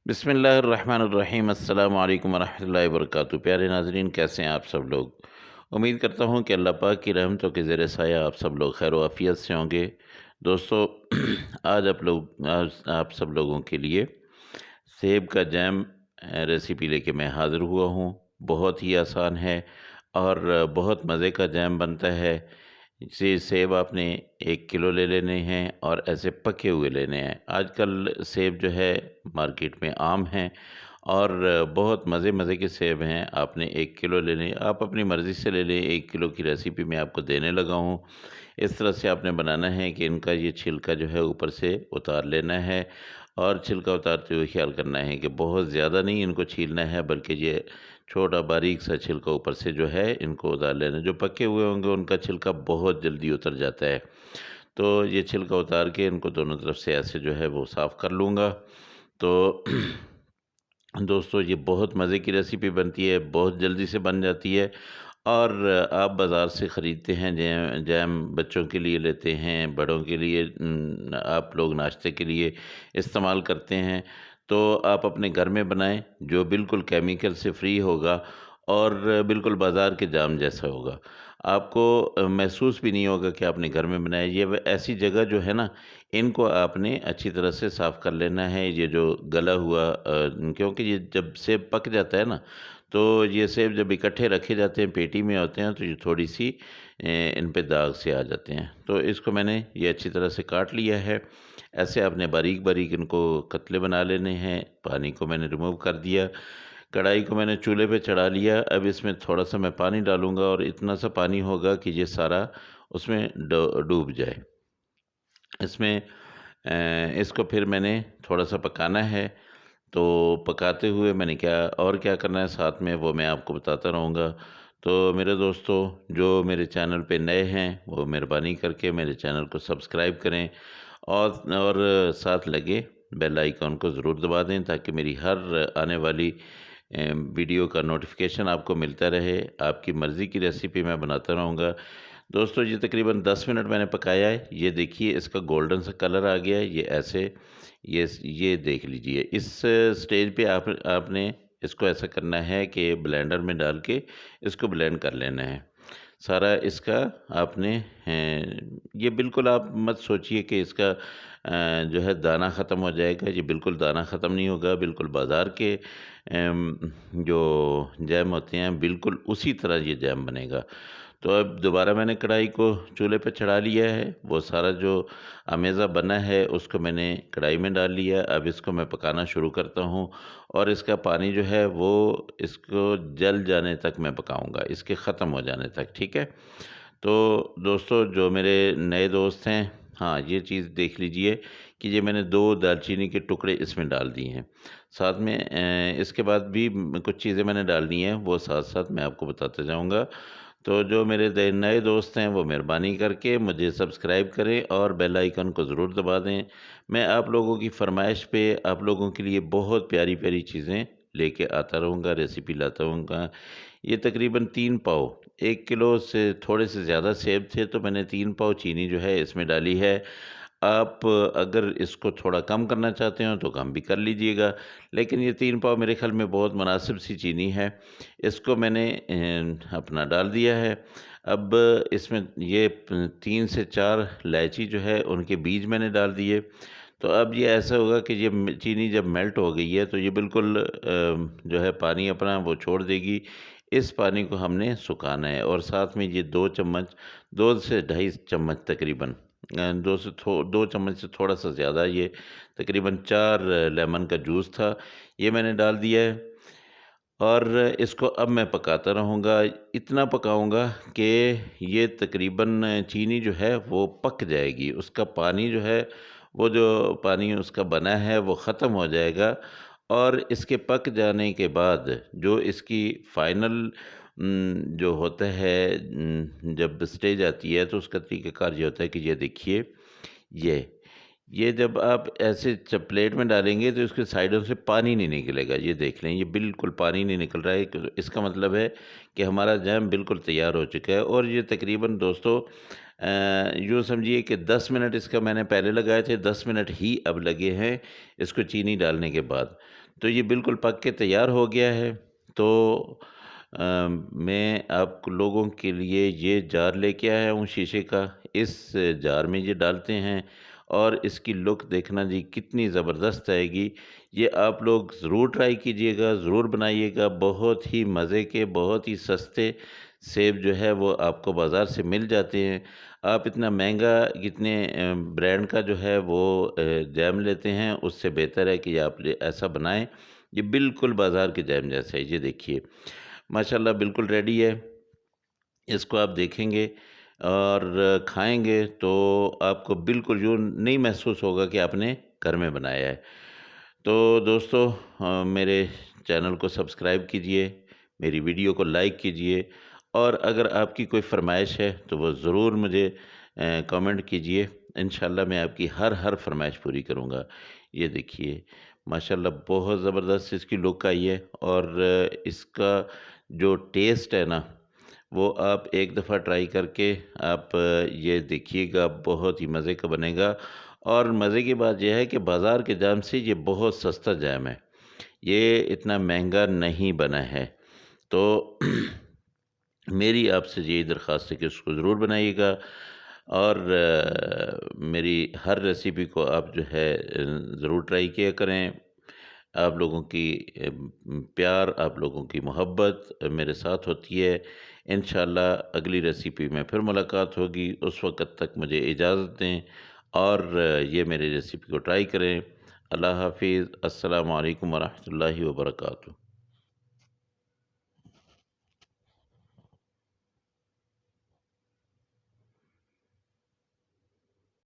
बिस्मिल्लाहिर्रहमानिर्रहीम अस्सलाम वालेकुम वरहमतुल्लाहि वबरकातुहू। प्यारे नाज़रीन, कैसे हैं आप सब लोग। उम्मीद करता हूँ कि अल्लाह पाक की रहमतों के ज़ेर साया आप सब लोग खैर आफ़ियत से होंगे। दोस्तों आज आप सब लोगों के लिए सेब का जैम रेसिपी लेके मैं हाज़िर हुआ हूँ। बहुत ही आसान है और बहुत मज़े का जैम बनता है। जी, सेब आपने 1 किलो ले लेने हैं और ऐसे पके हुए लेने हैं। आजकल सेब जो है मार्केट में आम हैं और बहुत मज़े-मज़े के सेब हैं। आपने 1 किलो लेने, आप अपनी मर्ज़ी से ले लें। 1 किलो की रेसिपी मैं आपको देने लगा हूँ। इस तरह से आपने बनाना है कि इनका ये छिलका जो है ऊपर से उतार लेना है और छिलका उतारते हुए ख़्याल करना है कि बहुत ज़्यादा नहीं इनको छीलना है, बल्कि ये छोटा बारीक सा छिलका ऊपर से जो है इनको उतार लेना है। जो पके हुए होंगे उनका छिलका बहुत जल्दी उतर जाता है। तो ये छिलका उतार के इनको दोनों तरफ से ऐसे जो है वो साफ़ कर लूँगा। तो दोस्तों, ये बहुत मज़े की रेसिपी बनती है, बहुत जल्दी से बन जाती है और आप बाज़ार से ख़रीदते हैं जैम जैम बच्चों के लिए लेते हैं, बड़ों के लिए आप लोग नाश्ते के लिए इस्तेमाल करते हैं। तो आप अपने घर में बनाएँ, जो बिल्कुल केमिकल से फ्री होगा और बिल्कुल बाज़ार के जाम जैसा होगा। आपको महसूस भी नहीं होगा कि आपने घर में बनाया। ये व ऐसी जगह जो है ना, इनको आपने अच्छी तरह से साफ़ कर लेना है। ये जो गला हुआ क्योंकि ये जब सेब पक जाता है ना, तो ये सेब जब इकट्ठे रखे जाते हैं, पेटी में होते हैं, तो ये थोड़ी-सी इन पे दाग से आ जाते हैं। तो इसको मैंने ये अच्छी तरह से काट लिया है। ऐसे आपने बारीक-बारीक इनको कतले बना लेने हैं। पानी को मैंने रिमूव कर दिया। कढ़ाई को मैंने चूल्हे पे चढ़ा लिया। अब इसमें थोड़ा-सा मैं पानी डालूँगा और इतना सा पानी होगा कि ये सारा उसमें डूब जाए। इसमें इसको फिर मैंने थोड़ा-सा पकाना है। तो पकाते हुए मैंने क्या करना है साथ में, वो मैं आपको बताता रहूँगा। तो मेरे दोस्तों, जो मेरे चैनल पे नए हैं, वो मेहरबानी करके मेरे चैनल को सब्सक्राइब करें और साथ लगे बेल आइकन को ज़रूर दबा दें, ताकि मेरी हर आने वाली वीडियो का नोटिफ़िकेशन आपको मिलता रहे। आपकी मर्ज़ी की रेसिपी मैं बनाता रहूँगा। दोस्तों, ये तकरीबन 10 मिनट मैंने पकाया है। ये देखिए इसका गोल्डन सा कलर आ गया है। ये देख लीजिए। इस स्टेज पे आपने इसको ऐसा करना है कि ब्लेंडर में डाल के इसको ब्लेंड कर लेना है। सारा इसका आपने ये बिल्कुल आप मत सोचिए कि इसका जो है दाना ख़त्म हो जाएगा। ये बिल्कुल दाना ख़त्म नहीं होगा। बिल्कुल बाज़ार के जो जैम होते हैं, बिल्कुल उसी तरह ये जैम बनेगा। तो अब दोबारा मैंने कढ़ाई को चूल्हे पे चढ़ा लिया है। वो सारा जो अमेज़ा बना है उसको मैंने कढ़ाई में डाल लिया। अब इसको मैं पकाना शुरू करता हूँ और इसका पानी जो है वो इसको जल जाने तक मैं पकाऊँगा, इसके ख़त्म हो जाने तक, ठीक है? तो दोस्तों, जो मेरे नए दोस्त हैं, हाँ, ये चीज़ देख लीजिए कि ये मैंने 2 दालचीनी के टुकड़े इसमें डाल दिए हैं। साथ में इसके बाद भी कुछ चीज़ें मैंने डालनी है, वो साथ-साथ मैं आपको बताता जाऊँगा। तो जो मेरे नए दोस्त हैं, वो मेहरबानी करके मुझे सब्सक्राइब करें और बेल आइकन को ज़रूर दबा दें। मैं आप लोगों की फ़रमाइश पे आप लोगों के लिए बहुत प्यारी-प्यारी चीज़ें लेके आता रहूँगा, रेसिपी लाता रहूँगा। ये तकरीबन 3 पाव, 1 किलो से थोड़े से ज़्यादा सेब थे, तो मैंने 3 पाव चीनी जो है इसमें डाली है। आप अगर इसको थोड़ा कम करना चाहते हो तो कम भी कर लीजिएगा, लेकिन ये 3 पाव मेरे ख़्याल में बहुत मुनासिब सी चीनी है। इसको मैंने अपना डाल दिया है। अब इसमें ये 3 से 4 इलायची जो है उनके बीज मैंने डाल दिए। तो अब ये ऐसा होगा कि ये चीनी जब मेल्ट हो गई है तो ये बिल्कुल जो है पानी अपना वो छोड़ देगी। इस पानी को हमने सुखाना है और साथ में ये 2 चम्मच, 2 से ढाई चम्मच तकरीबन 2 चम्मच से थोड़ा-सा ज़्यादा, ये तकरीबन 4 लेमन का जूस था, ये मैंने डाल दिया है और इसको अब मैं पकाता रहूँगा। इतना पकाऊँगा कि ये तकरीबन चीनी जो है वो पक जाएगी। उसका पानी जो है, वो जो पानी उसका बना है वो ख़त्म हो जाएगा और इसके पक जाने के बाद जो इसकी फ़ाइनल जो होता है जब स्टेज आती है, तो उसका तरीक़ाकार ये होता है कि ये देखिए, ये ये जब आप ऐसे प्लेट में डालेंगे तो इसके साइडों से पानी नहीं निकलेगा। ये देख लें, ये बिल्कुल पानी नहीं निकल रहा है। इसका मतलब है कि हमारा जैम बिल्कुल तैयार हो चुका है और ये तकरीबन दोस्तों यूँ समझिए कि 10 मिनट इसका मैंने पहले लगाए थे, 10 मिनट ही अब लगे हैं इसको चीनी डालने के बाद। तो ये बिल्कुल पक के तैयार हो गया है। तो मैं आप लोगों के लिए ये जार लेके आया हूँ शीशे का। इस जार में ये डालते हैं और इसकी लुक देखना जी कितनी ज़बरदस्त आएगी। ये आप लोग ज़रूर ट्राई कीजिएगा, ज़रूर बनाइएगा। बहुत ही मज़े के, बहुत ही सस्ते सेब जो है वो आपको बाज़ार से मिल जाते हैं। आप इतना महँगा कितने ब्रांड का जो है वो जैम लेते हैं, उससे बेहतर है कि आप ऐसा बनाएँ। ये बिल्कुल बाज़ार के जैम जैसा है। ये देखिए, माशाल्लाह बिल्कुल रेडी है। इसको आप देखेंगे और खाएँगे तो आपको बिल्कुल यूँ नहीं महसूस होगा कि आपने घर में बनाया है। तो दोस्तों, मेरे चैनल को सब्सक्राइब कीजिए, मेरी वीडियो को लाइक कीजिए और अगर आपकी कोई फ़रमाइश है तो वो ज़रूर मुझे कमेंट कीजिए। इंशाल्लाह मैं आपकी हर फ़रमाइश पूरी करूँगा। ये देखिए, माशाल्लाह बहुत ज़बरदस्त इसकी लुक आई है और इसका जो टेस्ट है ना, वो आप एक दफ़ा ट्राई करके आप ये देखिएगा, बहुत ही मज़े का बनेगा। और मज़े की बात ये है कि बाज़ार के जाम से ये बहुत सस्ता जैम है, ये इतना महंगा नहीं बना है। तो मेरी आपसे यही दरख्वास्त है कि उसको ज़रूर बनाइएगा और मेरी हर रेसिपी को आप जो है ज़रूर ट्राई किया करें। आप लोगों की प्यार, आप लोगों की मोहब्बत मेरे साथ होती है। इंशाल्लाह अगली रेसिपी में फिर मुलाकात होगी, उस वक़्त तक मुझे इजाज़त दें और ये मेरी रेसिपी को ट्राई करें। अल्लाह हाफ़िज़। अस्सलामु अलैकुम व रहमतुल्लाहि व बरकातुहू।